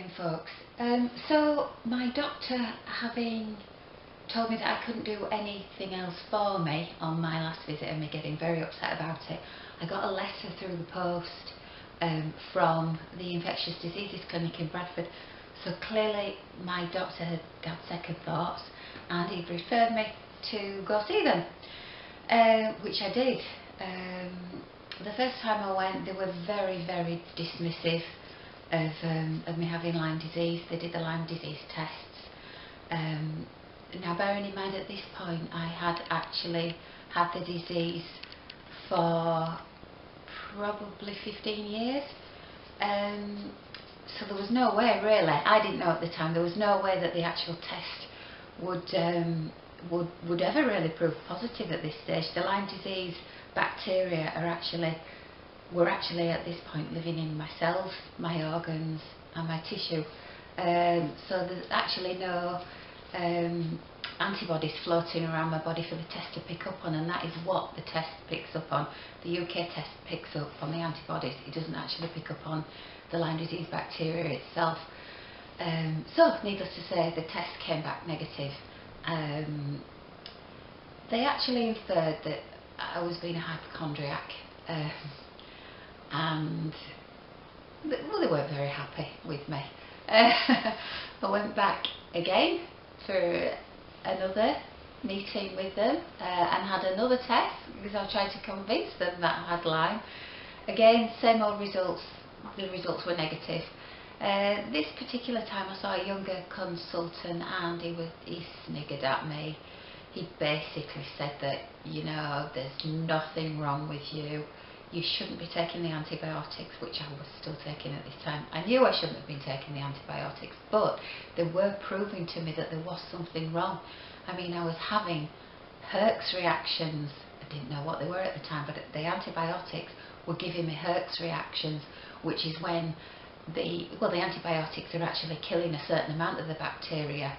morning, folks. So my doctor, having told me that I couldn't do anything else for me on my last visit and me getting very upset about it, I got a letter through the post from the infectious diseases clinic in Bradford. So clearly my doctor had had second thoughts and he'd referred me to go see them, which I did. The first time I went, they were very, very dismissive of me having Lyme disease. They did the Lyme disease tests. Now, bearing in mind at this point, I had actually had the disease for probably 15 years. So there was no way, really, I didn't know at the time, there was no way that the actual test would ever really prove positive at this stage. The Lyme disease bacteria were actually at this point living in my cells, my organs and my tissue. So there's actually no antibodies floating around my body for the test to pick up on, and that is what the test picks up on. The UK test picks up on the antibodies. It doesn't actually pick up on the Lyme disease bacteria itself. So needless to say, the test came back negative. They actually inferred that I was being a hypochondriac, and well, they weren't very happy with me. I went back again for another meeting with them and had another test because I tried to convince them that I had Lyme. Again, same old results. The results were negative. This particular time I saw a younger consultant and he sniggered at me. He basically said that, you know, there's nothing wrong with you. You shouldn't be taking the antibiotics, which I was still taking at this time. I knew I shouldn't have been taking the antibiotics, but they were proving to me that there was something wrong. I mean, I was having Herx reactions. I didn't know what they were at the time, but the antibiotics were giving me Herx reactions, which is when the antibiotics are actually killing a certain amount of the bacteria.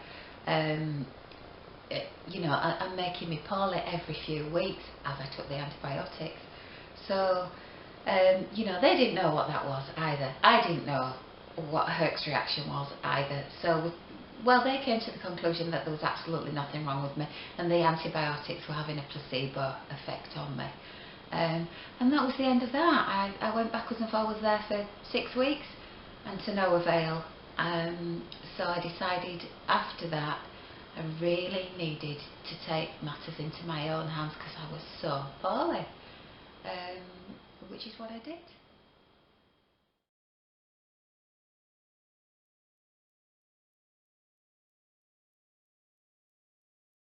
You know, and making me poorly every few weeks as I took the antibiotics. So, you know, they didn't know what that was either. I didn't know what a Herx reaction was either. So, well, they came to the conclusion that there was absolutely nothing wrong with me and the antibiotics were having a placebo effect on me. And that was the end of that. I went backwards and forwards there for 6 weeks and to no avail. So I decided after that I really needed to take matters into my own hands because I was so poorly, which is what I did.